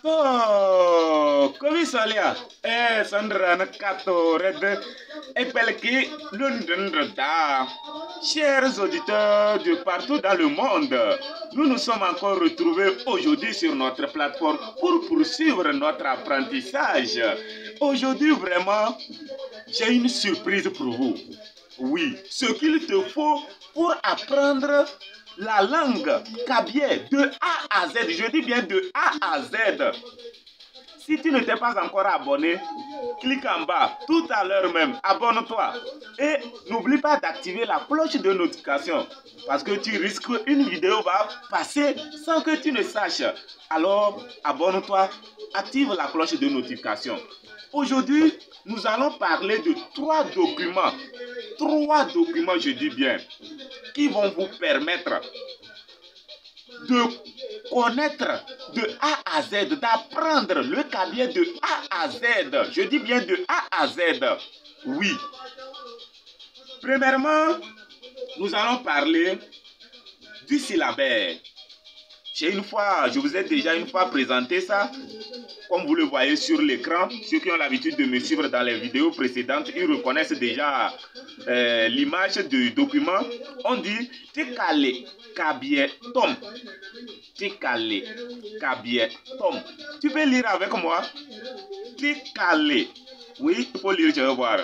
Oh, come salia? Sandra Nakato Red et Belki Lundra. Chers auditeurs de partout dans le monde, nous nous sommes encore retrouvés aujourd'hui sur notre plateforme pour poursuivre notre apprentissage. Aujourd'hui, vraiment, j'ai une surprise pour vous. Oui, ce qu'il te faut pour apprendre la langue kabyè de A à Z. Je dis bien de A à Z. Si tu ne t'es pas encore abonné, clique en bas tout à l'heure même. Abonne-toi. Et n'oublie pas d'activer la cloche de notification. Parce que tu risques qu'une vidéo va passer sans que tu ne saches. Alors, abonne-toi. Active la cloche de notification. Aujourd'hui, nous allons parler de trois documents. Trois documents, je dis bien, qui vont vous permettre de connaître de A à Z, d'apprendre le kabyè de A à Z. Je dis bien de A à Z. Oui. Premièrement, nous allons parler du syllabaire. Je vous ai déjà une fois présenté ça. Comme vous le voyez sur l'écran, ceux qui ont l'habitude de me suivre dans les vidéos précédentes, ils reconnaissent déjà l'image du document. On dit Tikale Kabyè Tom. Tikale Kabyè Tom. Tu peux lire avec moi? Tikale. Oui, il faut lire, je vais voir.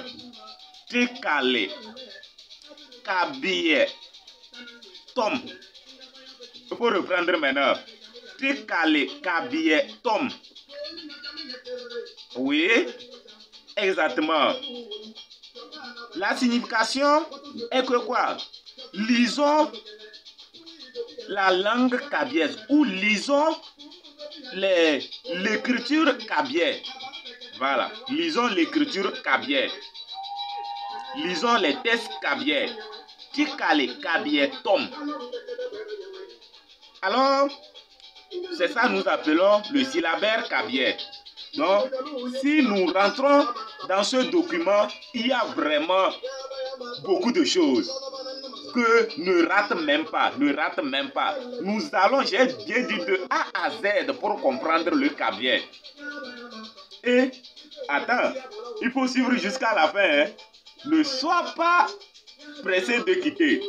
Tikale Kabyè Tom. Il faut reprendre maintenant. Tikale Kabyè Tom. Oui, exactement. La signification est que quoi? Lisons la langue kabyèse ou lisons l'écriture kabyè. Voilà, lisons l'écriture kabyè. Lisons les textes kabyè. Tikale Kabyè Tom. Alors, c'est ça que nous appelons le syllabaire kabyè. Donc, si nous rentrons dans ce document, il y a vraiment beaucoup de choses que ne rate même pas, Nous allons, j'ai bien dit de A à Z pour comprendre le kabyè. Et, attends, il faut suivre jusqu'à la fin. Hein. Ne sois pas pressé de quitter.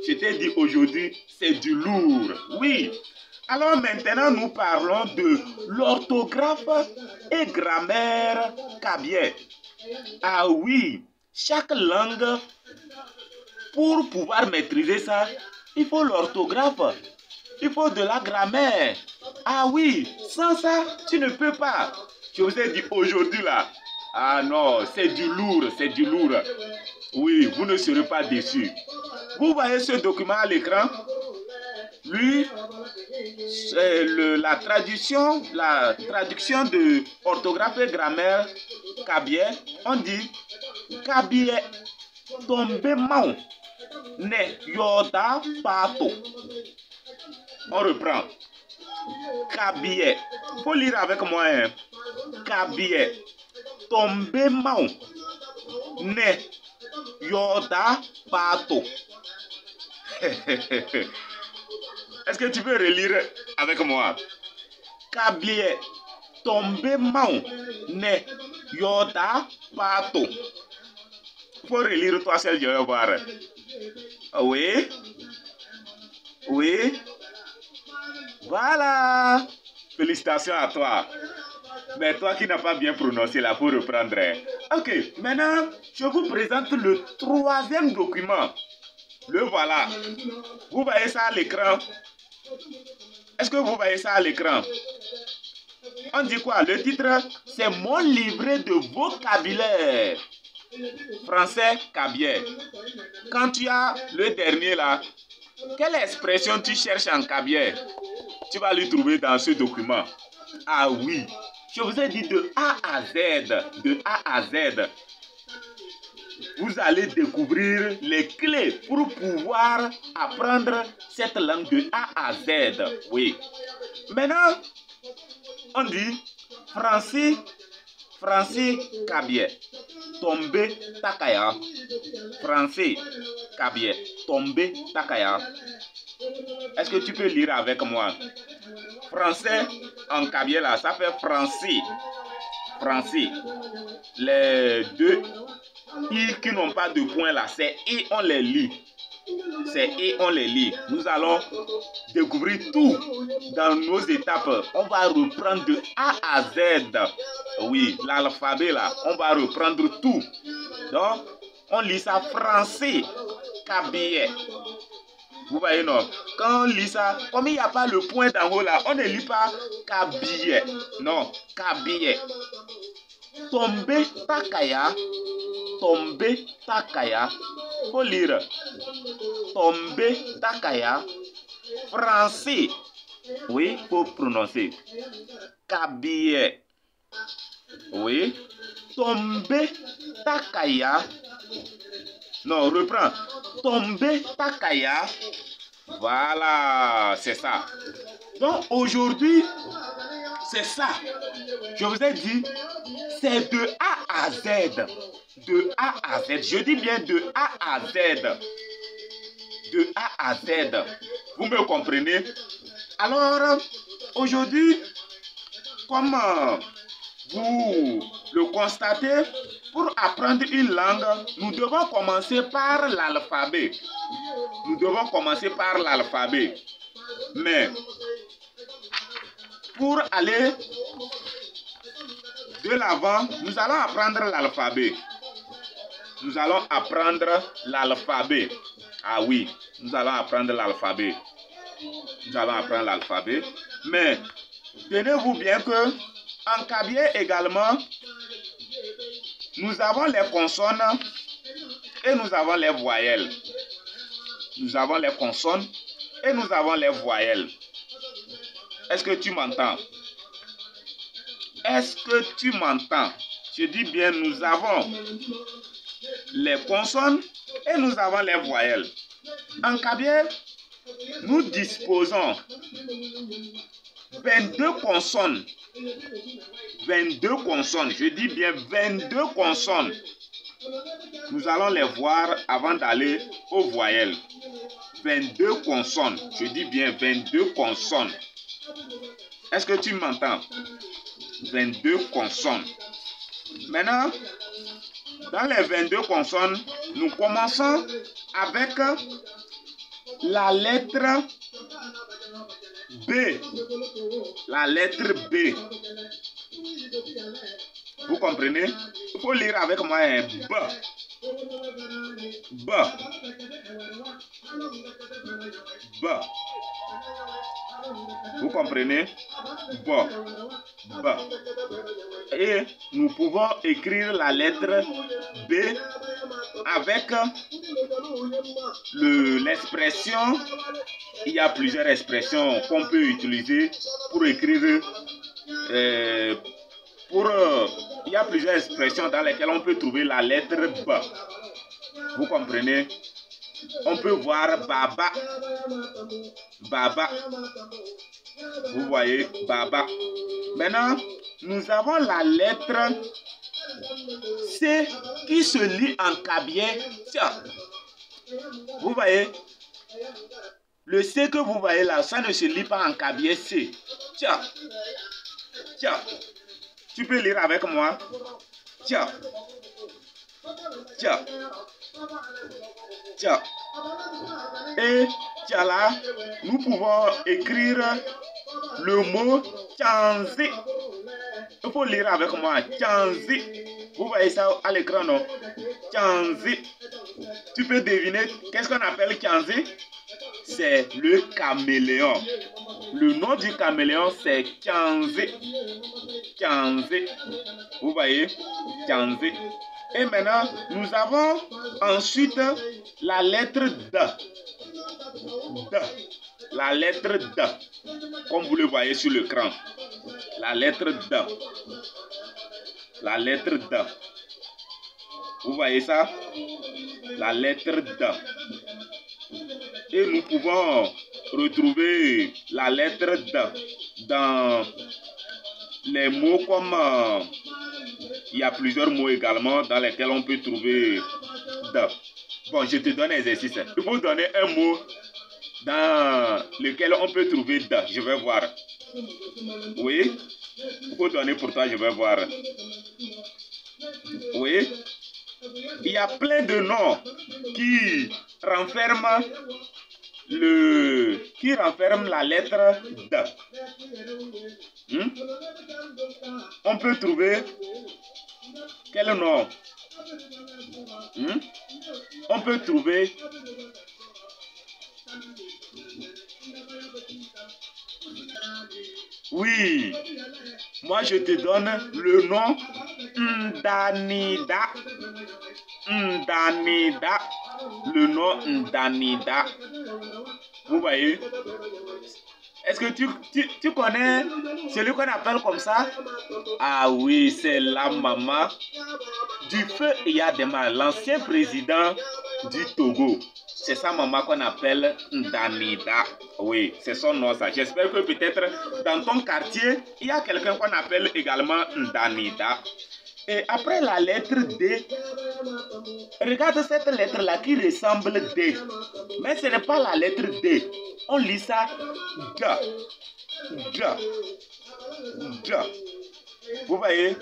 Je t'ai dit aujourd'hui, c'est du lourd. Oui. Alors maintenant, nous parlons de l'orthographe et grammaire kabyè. Ah oui, chaque langue, pour pouvoir maîtriser ça, il faut l'orthographe, il faut de la grammaire. Ah oui, sans ça, tu ne peux pas. Je vous ai dit aujourd'hui là, ah non, c'est du lourd, Oui, vous ne serez pas déçus. Vous voyez ce document à l'écran? Lui, c'est la traduction de orthographe et grammaire kabyè. On dit Kabyè Tombe Mau Ne Yoda Pato. On reprend. Kabyè. Faut lire avec moi. Hein. Kabyè Tombe Mau Ne Yoda Pato. Est-ce que tu peux relire avec moi? Kabyè Tombe Mau Ne Yoda Pato. Faut relire toi seul, je vais voir. Oui. Oui. Voilà. Félicitations à toi. Mais toi qui n'as pas bien prononcé là, pour reprendre. Ok, maintenant, je vous présente le troisième document. Le voilà. Vous voyez ça à l'écran? Est-ce que vous voyez ça à l'écran? On dit quoi? Le titre, c'est mon livret de vocabulaire. Français kabyè. Quand tu as le dernier là, quelle expression tu cherches en kabyè? Tu vas le trouver dans ce document. Ah oui, je vous ai dit de A à Z. De A à Z. Vous allez découvrir les clés pour pouvoir apprendre cette langue de A à Z. Oui. Maintenant, on dit français kabyè Tombe Takaya. Français kabyè Tombe Takaya. Est-ce que tu peux lire avec moi? Français en cabier là, ça fait Francis. Francis. Les deux I qui n'ont pas de point là, c'est et on les lit. C'est et on les lit. Nous allons découvrir tout dans nos étapes. On va reprendre de A à Z. Oui, l'alphabet là, on va reprendre tout. Donc, on lit ça français, cabier. Vous voyez non? Quand on lit ça, comme il n'y a pas le point d'en haut là, on ne lit pas cabier. Non, cabier. Tomber takaya. Tomber takaya. Faut lire. Tomber takaya. Français. Oui, faut prononcer. Cabier. Oui. Tomber takaya. Non, reprends. Tomber takaya. Voilà, c'est ça. Donc aujourd'hui, c'est ça. Je vous ai dit, c'est de A à Z. De A à Z. Je dis bien de A à Z. De A à Z. Vous me comprenez? Alors, aujourd'hui, comme vous le constatez, pour apprendre une langue, nous devons commencer par l'alphabet. Nous devons commencer par l'alphabet. Mais, pour aller de l'avant, nous allons apprendre l'alphabet. Nous allons apprendre l'alphabet. Ah oui, nous allons apprendre l'alphabet. Nous allons apprendre l'alphabet. Mais, tenez-vous bien que, en cabier également, nous avons les consonnes et nous avons les voyelles. Nous avons les consonnes et nous avons les voyelles. Est-ce que tu m'entends? Est-ce que tu m'entends? Je dis bien, nous avons les consonnes et nous avons les voyelles. En cabier, nous disposons 22 consonnes. 22 consonnes. Je dis bien 22 consonnes. Nous allons les voir avant d'aller aux voyelles. 22 consonnes. Je dis bien 22 consonnes. Est-ce que tu m'entends? 22 consonnes. Maintenant, dans les 22 consonnes, nous commençons avec la lettre B. La lettre B. Vous comprenez? Il faut lire avec moi un B. B. B. Vous comprenez? B. B. Et nous pouvons écrire la lettre B avec l'expression. Il y a plusieurs expressions qu'on peut utiliser pour écrire. Il y a plusieurs expressions dans lesquelles on peut trouver la lettre B. Vous comprenez? On peut voir Baba. Baba. Vous voyez, Baba. Maintenant, nous avons la lettre C qui se lit en cabier. Tiens. Vous voyez? Le C que vous voyez là, ça ne se lit pas en cabier C. Tiens. Tiens. Tu peux lire avec moi. Tiens. Tiens. Tiens. Et tiens là, nous pouvons écrire le mot Tianzi. Il faut lire avec moi. Tianzi. Vous voyez ça à l'écran, non? Tianzi. Tu peux deviner qu'est-ce qu'on appelle Tianzi? C'est le caméléon. Le nom du caméléon, c'est Tianzi. Tianzi. Vous voyez? Tianzi. Et maintenant, nous avons ensuite la lettre D. D. La lettre D. Comme vous le voyez sur l'écran. La lettre D. La lettre D. Vous voyez ça? La lettre D. Et nous pouvons retrouver la lettre D dans les mots comme... il y a plusieurs mots également dans lesquels on peut trouver D. Bon, je te donne un exercice. Il faut donner un mot dans lequel on peut trouver D. Je vais voir. Oui. Il faut donner pour toi, je vais voir. Oui. Il y a plein de noms qui renferment la lettre D. On peut trouver quel nom? On peut trouver oui. Moi je te donne le nom Ndanida. Ndanida. Le nom Ndanida. Vous voyez? Est-ce que tu connais celui qu'on appelle comme ça? Ah oui, c'est la maman du feu Eyadema, l'ancien président du Togo. C'est sa maman qu'on appelle Ndanida. Oui, c'est son nom ça. J'espère que peut-être dans ton quartier, il y a quelqu'un qu'on appelle également Ndanida. Et après la lettre D, regarde cette lettre-là qui ressemble D. Mais ce n'est pas la lettre D. On lit ça D. D. D. Vous voyez?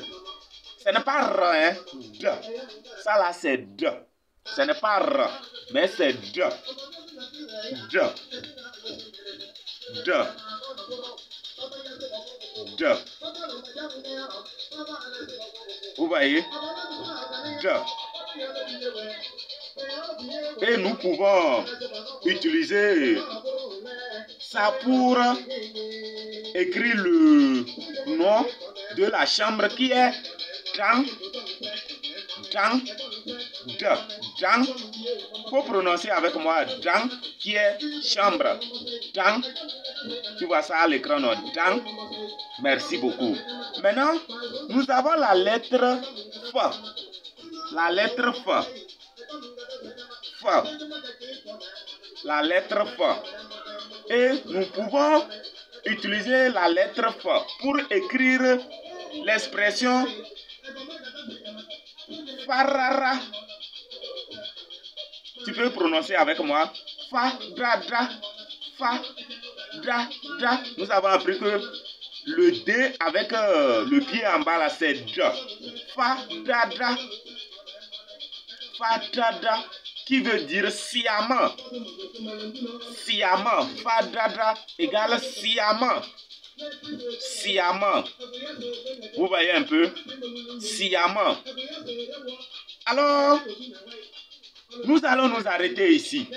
Ce n'est pas R, hein? D. Ça là, c'est D. Ce n'est pas R, mais c'est D. D. D. D. Vous voyez? D. Et nous pouvons utiliser ça pour écrire le nom de la chambre qui est Dang. Dang. D. Dang. Faut prononcer avec moi Dang qui est chambre. Dang. Tu vois ça à l'écran, non? Dang. Merci beaucoup. Maintenant, nous avons la lettre F. La lettre F. F. La lettre F. Et nous pouvons utiliser la lettre F pour écrire l'expression Farara. Tu peux prononcer avec moi. Fa, dra, dra. Fa, dra, dra. Nous avons appris que le D avec le pied en bas là, c'est D. Fa, dra, dra. Fa, dra, dra. Qui veut dire sciemment. Sciemment. Fa, dra, dra égale sciemment. Sciemment. Vous voyez un peu? Sciemment. Alors, nous allons nous arrêter ici.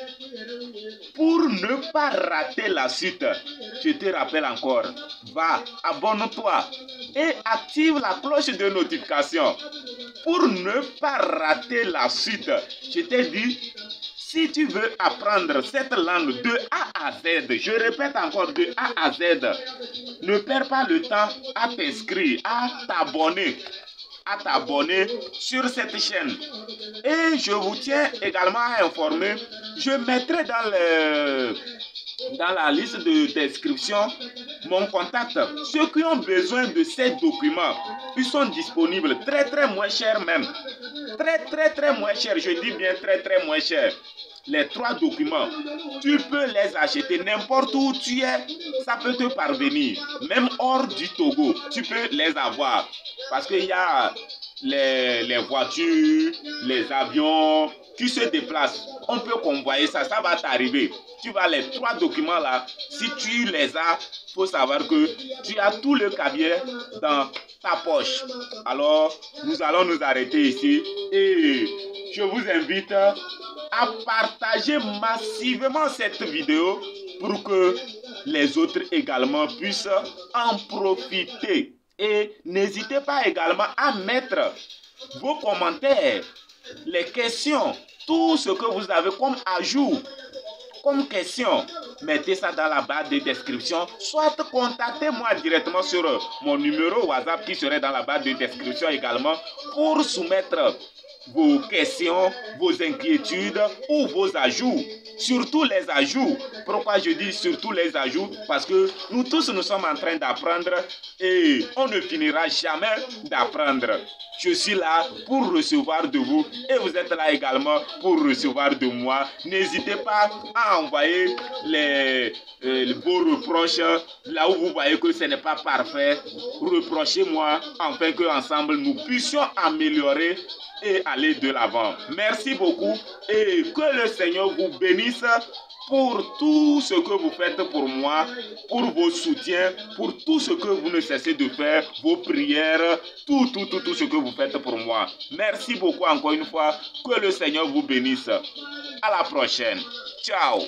Pour ne pas rater la suite, je te rappelle encore, va, abonne-toi et active la cloche de notification. Pour ne pas rater la suite, je t'ai dit, si tu veux apprendre cette langue de A à Z, je répète encore de A à Z, ne perds pas le temps à t'inscrire, à t'abonner sur cette chaîne. Et je vous tiens également à informer, je mettrai dans la liste de description mon contact. Ceux qui ont besoin de ces documents, ils sont disponibles très moins cher même. Très moins cher, je dis bien très moins cher. Les 3 documents, tu peux les acheter n'importe où tu es, ça peut te parvenir. Même hors du Togo, tu peux les avoir. Parce qu'il y a les voitures, les avions qui se déplacent. On peut convoyer ça, ça va t'arriver. Tu vas les 3 documents là, si tu les as, il faut savoir que tu as tout le cabier dans ta poche. Alors, nous allons nous arrêter ici et je vous invite à partager massivement cette vidéo pour que les autres également puissent en profiter. Et n'hésitez pas également à mettre vos commentaires, les questions, tout ce que vous avez comme ajout, comme question. Mettez ça dans la barre de description. Soit contactez-moi directement sur mon numéro WhatsApp qui serait dans la barre de description également pour soumettre vos questions, vos inquiétudes ou vos ajouts. Surtout les ajouts. Pourquoi je dis surtout les ajouts? Parce que nous tous nous sommes en train d'apprendre et on ne finira jamais d'apprendre. Je suis là pour recevoir de vous et vous êtes là également pour recevoir de moi. N'hésitez pas à envoyer vos reproches là où vous voyez que ce n'est pas parfait. Reprochez-moi afin qu'ensemble nous puissions améliorer et aller de l'avant. Merci beaucoup et que le Seigneur vous bénisse pour tout ce que vous faites pour moi, pour vos soutiens, pour tout ce que vous ne cessez de faire, vos prières, tout ce que vous faites pour moi. Merci beaucoup encore une fois. Que le Seigneur vous bénisse. À la prochaine. Ciao.